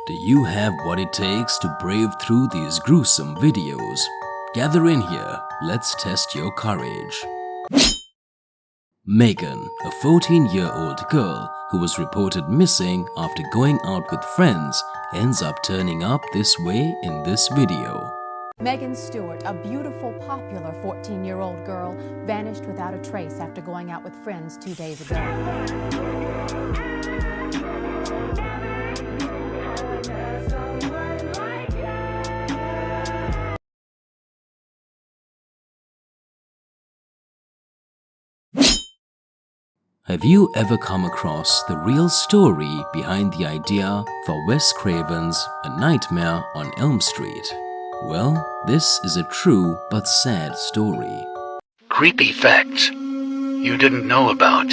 Do you have what it takes to brave through these gruesome videos? Gather in here, let's test your courage. Megan, a 14-year-old girl who was reported missing after going out with friends, ends up turning up this way in this video. Megan Stewart, a beautiful, popular 14-year-old girl, vanished without a trace after going out with friends 2 days ago. Have you ever come across the real story behind the idea for Wes Craven's A Nightmare on Elm Street? Well, this is a true but sad story. Creepy facts you didn't know about.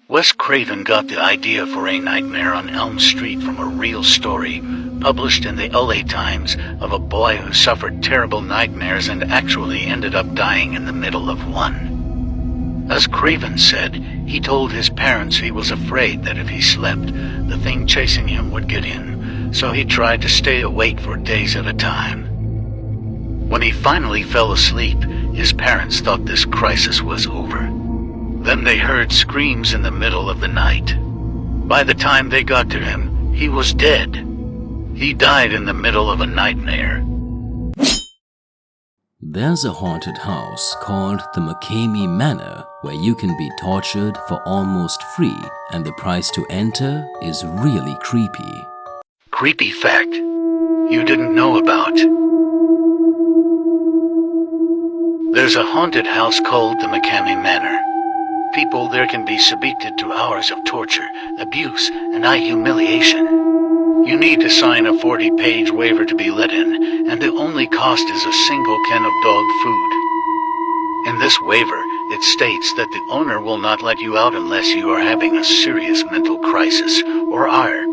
Wes Craven got the idea for A Nightmare on Elm Street from a real story published in the LA Times of a boy who suffered terrible nightmares and actually ended up dying in the middle of one. As Craven said, he told his parents he was afraid that if he slept, the thing chasing him would get in, so he tried to stay awake for days at a time. When he finally fell asleep, his parents thought this crisis was over. Then they heard screams in the middle of the night. By the time they got to him, he was dead. He died in the middle of a nightmare. There's a haunted house called the McCamey Manor where you can be tortured for almost free, and the price to enter is really creepy. Creepy fact you didn't know about. There's a haunted house called the McCamey Manor. People there can be subjected to hours of torture, abuse, and humiliation. You need to sign a 40-page waiver to be let in, and the only cost is a single can of dog food. In this waiver, it states that the owner will not let you out unless you are having a serious mental crisis or are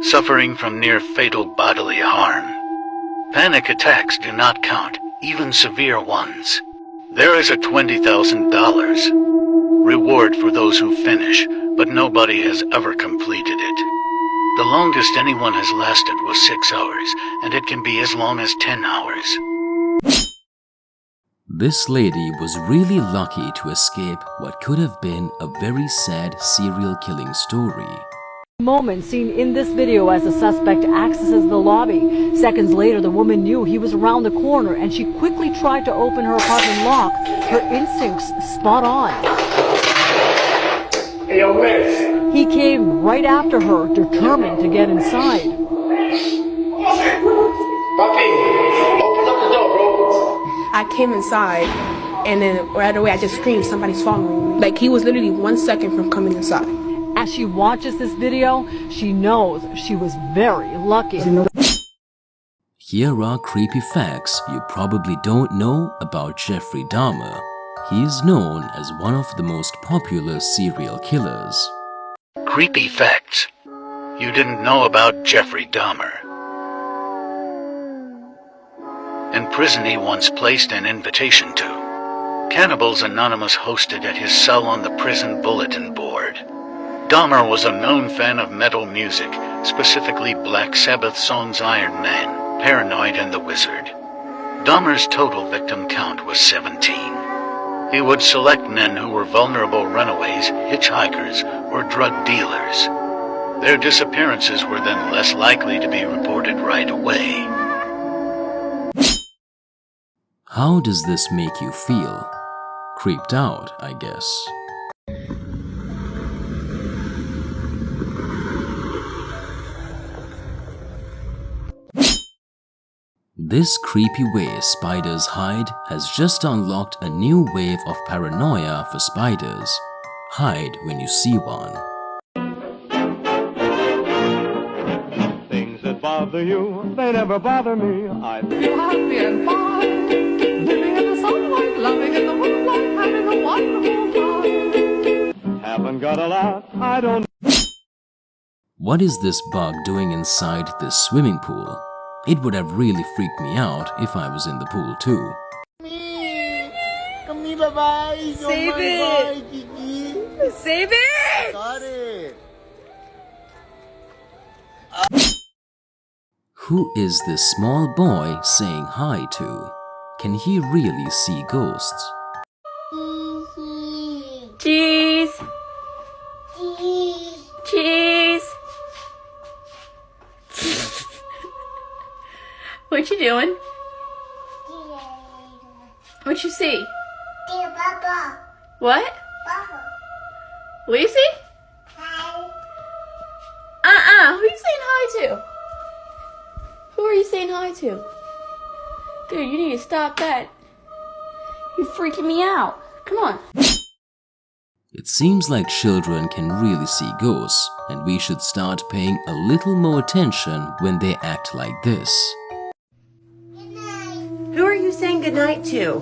suffering from near-fatal bodily harm. Panic attacks do not count, even severe ones. There is a $20,000 reward for those who finish, but nobody has ever completed it. The longest anyone has lasted was 6 hours, and it can be as long as 10 hours. This lady was really lucky to escape what could have been a very sad serial killing story. Moment seen in this video as the suspect accesses the lobby. Seconds later, the woman knew he was around the corner and she quickly tried to open her apartment lock. Her instincts spot on. Hey, yo, Wes. He came right after her, determined to get inside. Papi, open up the door, bro. I came inside, and then right away I just screamed, somebody's following me. Like, he was literally 1 second from coming inside. As she watches this video, she knows she was very lucky. Here are creepy facts you probably don't know about Jeffrey Dahmer. He is known as one of the most popular serial killers. Creepy facts you didn't know about Jeffrey Dahmer. In prison, he once placed an invitation to Cannibals Anonymous hosted at his cell on the prison bulletin board. Dahmer was a known fan of metal music, specifically Black Sabbath songs Iron Man, Paranoid, and The Wizard. Dahmer's total victim count was 17. He would select men who were vulnerable runaways, hitchhikers, or drug dealers. Their disappearances were then less likely to be reported right away. How does this make you feel? Creeped out, I guess. This creepy way spiders hide has just unlocked a new wave of paranoia for spiders. Hide when you see one. Things that bother you, they never bother me. I feel happy and fine, living in the sunlight, loving in the moonlight, having a wonderful time. Haven't got a lot, I don't. What is this bug doing inside this swimming pool? It would have really freaked me out if I was in the pool too. Save it! Save it! Got it! Who is this small boy saying hi to? Can he really see ghosts? Cheese! Cheese! What you doing? What you see? What? Lucy? Who are you saying hi to? Who are you saying hi to? Dude, you need to stop that. You're freaking me out. Come on. It seems like children can really see ghosts, and we should start paying a little more attention when they act like this. Who are you saying goodnight to?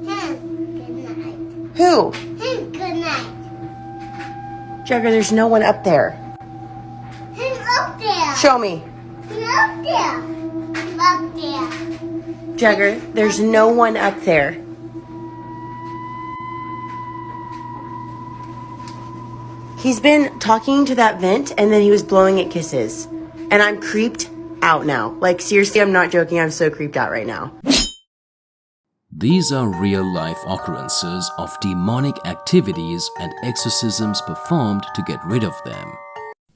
Him. Good night. Who? Him. Good night. Jugger, there's no one up there. Him up there. Show me. Him up there. Up there. Jugger, there's no one up there. He's been talking to that vent and then he was blowing it kisses. And I'm creeped out now. Like, seriously, I'm not joking. I'm so creeped out right now. These are real-life occurrences of demonic activities and exorcisms performed to get rid of them.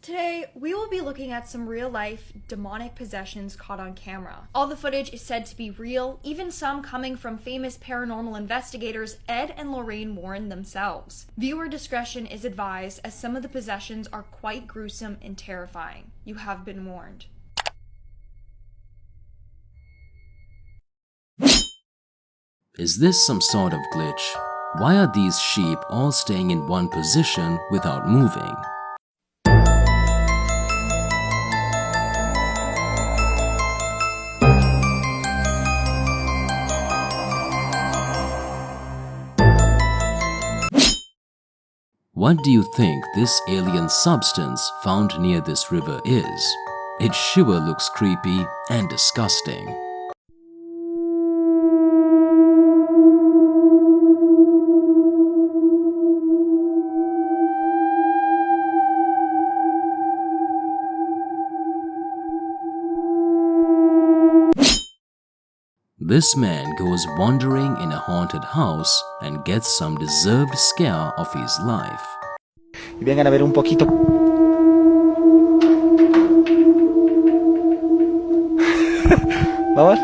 Today, we will be looking at some real-life demonic possessions caught on camera. All the footage is said to be real, even some coming from famous paranormal investigators Ed and Lorraine Warren themselves. Viewer discretion is advised, as some of the possessions are quite gruesome and terrifying. You have been warned. Is this some sort of glitch? Why are these sheep all staying in one position without moving? What do you think this alien substance found near this river is? It sure looks creepy and disgusting. This man goes wandering in a haunted house and gets some deserved scare of his life. Y vengan a ver un poquito. ¿Vamos?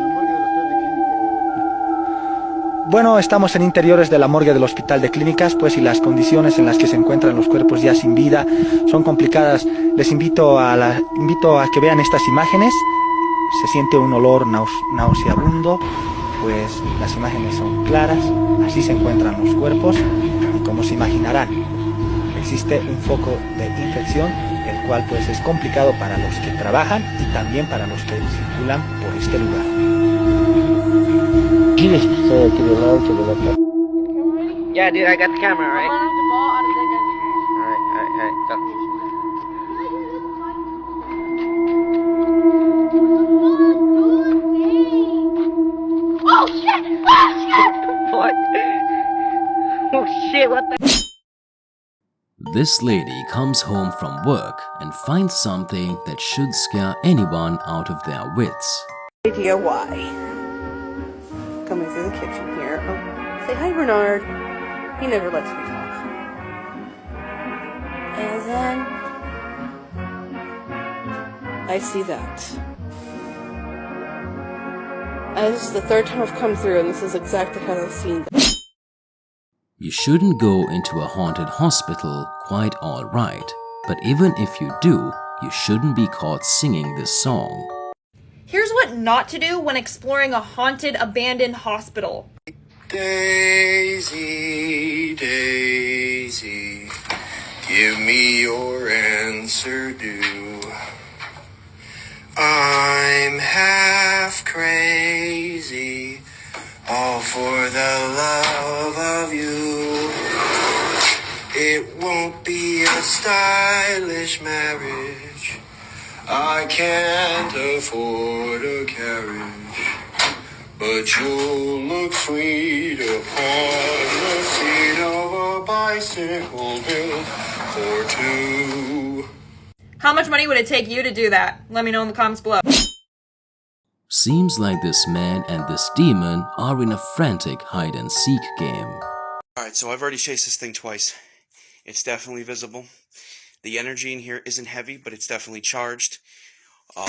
Bueno, estamos en interiores de la morgue del Hospital de Clínicas, pues, y las condiciones en las que se encuentran los cuerpos ya sin vida son complicadas. Les invito a que vean estas imágenes. Se siente un olor nauseabundo, pues las imágenes son claras, así se encuentran los cuerpos y, como se imaginarán, existe un foco de infección, el cual pues es complicado para los que trabajan y también para los que circulan por este lugar. Yeah, dude, I got the camera, right? Alright, go. Oh shit! Oh shit! What? Oh shit, what the? This lady comes home from work and finds something that should scare anyone out of their wits. Idea why. Coming through the kitchen here. Oh, say hi, Bernard. He never lets me talk. And then I see that. And this is the third time I've come through, and this is exactly how I've seen that. You shouldn't go into a haunted hospital, quite alright, but even if you do, you shouldn't be caught singing this song. Here's what not to do when exploring a haunted, abandoned hospital. Daisy, Daisy, give me your answer due. I'm half crazy, all for the love of you. It won't be a stylish marriage, I can't afford a carriage, but you'll look sweet upon the seat of a bicycle built for two. How much money would it take you to do that? Let me know in the comments below. Seems like this man and this demon are in a frantic hide-and-seek game. Alright, so I've already chased this thing twice. It's definitely visible. The energy in here isn't heavy, but it's definitely charged. Oh,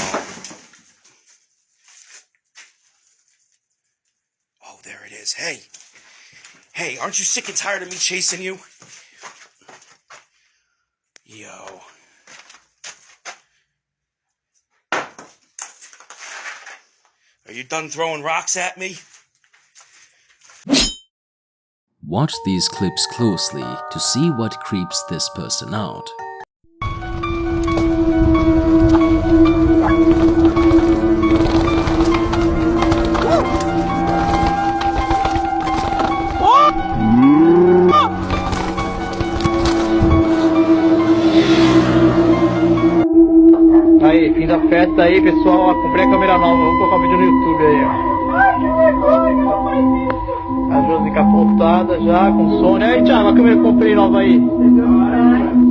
there it is. Hey! Hey, aren't you sick and tired of me chasing you? Yo. Are you done throwing rocks at me? Watch these clips closely to see what creeps this person out. Aí, fim da festa aí, pessoal. Ó, comprei a câmera nova, vou colocar o vídeo no YouTube aí, ó. A Josi capotada já, com som, né? Aí, Thiago, a câmera que eu comprei nova aí.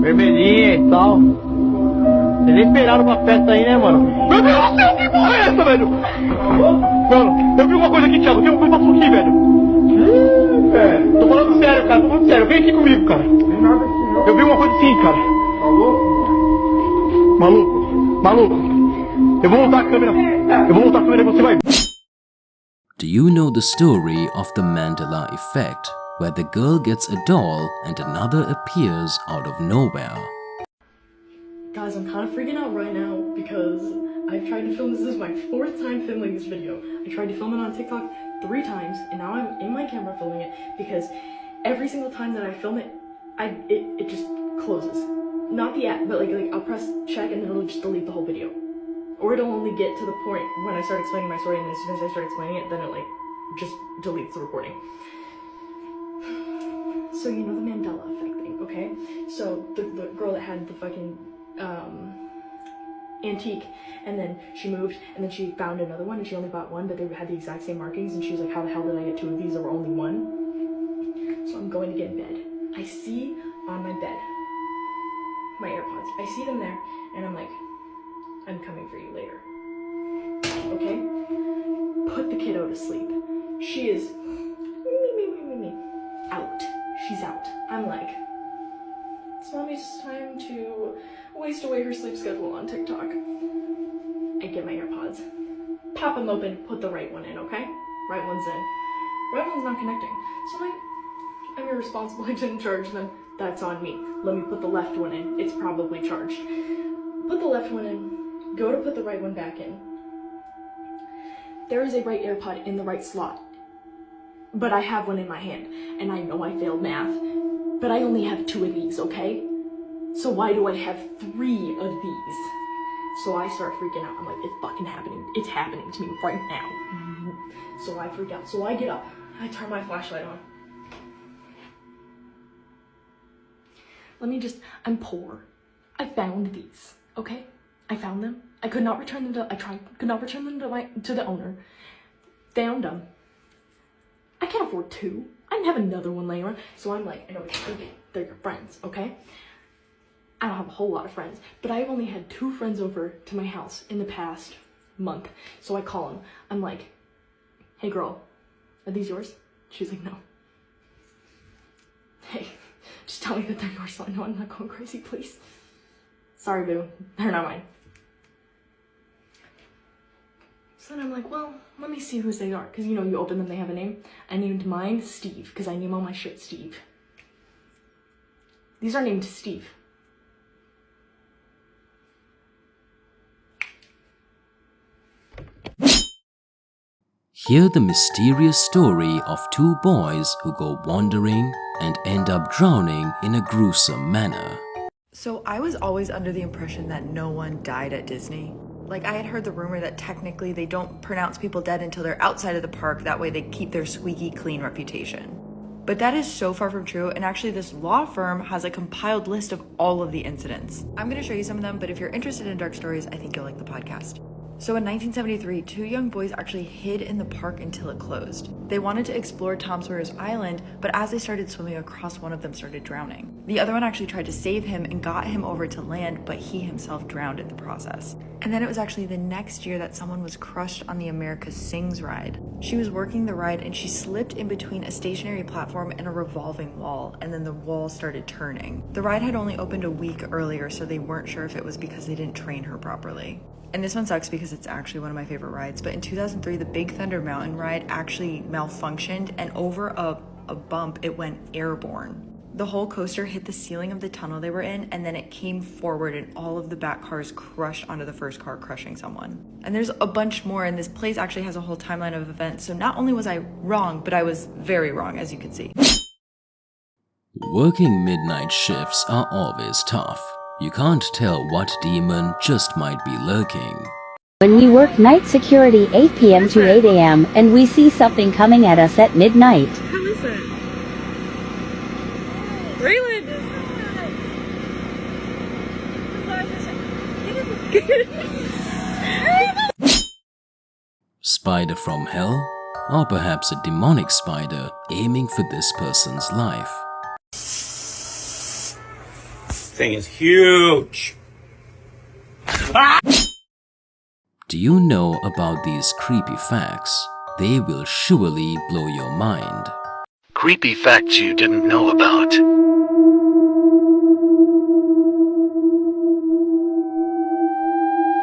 Vermelhinha e tal. Vocês nem esperaram uma festa aí, né, mano? Meu Deus do céu, que porra é essa, velho? Mano, eu vi uma coisa aqui, Thiago. Tem um coisa passou aqui, velho. Velho. Tô falando sério, cara. Tô falando sério. Vem aqui comigo, cara. Eu vi uma coisa assim, cara. Maluco. Maluco. Eu vou voltar a câmera. Eu vou voltar a câmera e você vai. Do you know the story of the Mandela effect, where the girl gets a doll and another appears out of nowhere? Guys, I'm kind of freaking out right now because I've tried to film this. This is my 4th time filming this video. I tried to film it on TikTok 3 times, and now I'm in my camera filming it because every single time that I film it, it just closes. Not the app, but like I'll press check and then it'll just delete the whole video. Or it'll only get to the point when I start explaining my story, and as soon as I start explaining it, then it like just deletes the recording. So you know the Mandela effect thing, okay? So the girl that had the fucking antique, and then she moved, and then she found another one, and she only bought one, but they had the exact same markings, and she was like, how the hell did I get 2 of these? There were only 1. So I'm going to get in bed. I see on my bed my AirPods. I see them there, and I'm like, I'm coming for you later. Okay? Put the kiddo to sleep. She is out. She's out. I'm like, it's mommy's time to waste away her sleep schedule on TikTok. I get my AirPods, pop them open, put the right one in, okay? Right one's in. Right one's not connecting. So I'm irresponsible, I didn't charge them. That's on me. Let me put the left one in. It's probably charged. Put the left one in, go to put the right one back in. There is a right AirPod in the right slot, but I have one in my hand, and I know I failed math, but I only have 2 of these, okay? So why do I have 3 of these? So I start freaking out. I'm like, it's fucking happening. It's happening to me right now. So I freak out. So I get up. I turn my flashlight on. I'm poor. I found these, okay? I found them. I could not return them could not return them to the owner. Found them. I can't afford 2. I didn't have another one laying around. So I'm like, I know what you're thinking. They're your friends, okay? I don't have a whole lot of friends, but I've only had 2 friends over to my house in the past month. So I call them. I'm like, hey girl, are these yours? She's like, no. Hey, just tell me that they're yours so I know I'm not going crazy, please. Sorry, boo. They're not mine. So then I'm like, well, let me see whose they are. Because, you know, you open them, they have a name. I named mine Steve, because I name all my shit Steve. These are named Steve. Hear the mysterious story of 2 boys who go wandering and end up drowning in a gruesome manner. So I was always under the impression that no one died at Disney. Like, I had heard the rumor that technically they don't pronounce people dead until they're outside of the park, that way they keep their squeaky clean reputation. But that is so far from true, and actually this law firm has a compiled list of all of the incidents. I'm gonna show you some of them, but if you're interested in dark stories, I think you'll like the podcast. So in 1973, 2 young boys actually hid in the park until it closed. They wanted to explore Tom Sawyer's Island, but as they started swimming across, one of them started drowning. The other one actually tried to save him and got him over to land, but he himself drowned in the process. And then it was actually the next year that someone was crushed on the America Sings ride. She was working the ride and she slipped in between a stationary platform and a revolving wall, and then the wall started turning. The ride had only opened a week earlier, so they weren't sure if it was because they didn't train her properly. And this one sucks because it's actually one of my favorite rides, but in 2003, the Big Thunder Mountain ride actually malfunctioned, and over a bump, it went airborne. The whole coaster hit the ceiling of the tunnel they were in, and then it came forward and all of the back cars crushed onto the first car, crushing someone. And there's a bunch more, and this place actually has a whole timeline of events, so not only was I wrong, but I was very wrong, as you can see. Working midnight shifts are always tough. You can't tell what demon just might be lurking. When we work night security 8 p.m. to 8 a.m. and we see something coming at us at midnight. Who is it? Raylan! Spider from hell? Or perhaps a demonic spider aiming for this person's life. Thing is huge. Do you know about these creepy facts? They will surely blow your mind. Creepy facts you didn't know about.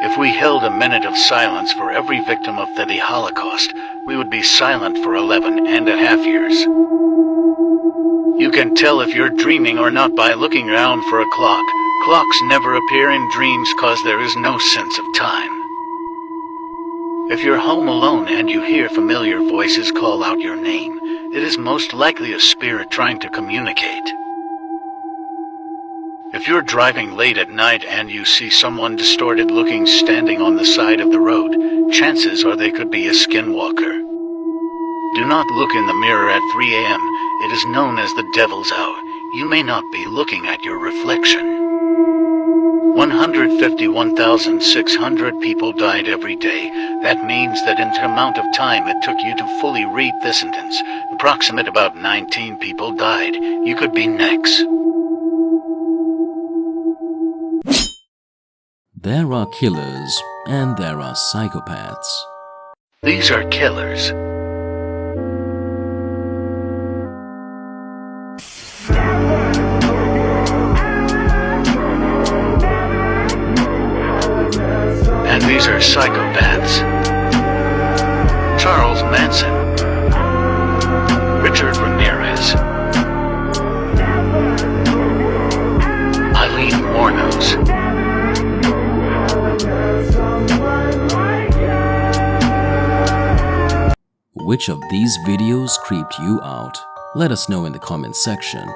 If we held a minute of silence for every victim of the Holocaust, we would be silent for 11.5 years. You can tell if you're dreaming or not by looking around for a clock. Clocks never appear in dreams cause there is no sense of time. If you're home alone and you hear familiar voices call out your name, it is most likely a spirit trying to communicate. If you're driving late at night and you see someone distorted looking standing on the side of the road, chances are they could be a skinwalker. Do not look in the mirror at 3 a.m. It is known as the devil's hour. You may not be looking at your reflection. 151,600 people died every day. That means that in the amount of time it took you to fully read this sentence, approximate about 19 people died. You could be next. There are killers and there are psychopaths. These are killers. And these are psychopaths. Charles Manson, Richard Ramirez, Eileen Wuornos. Which of these videos creeped you out? Let us know in the comments section.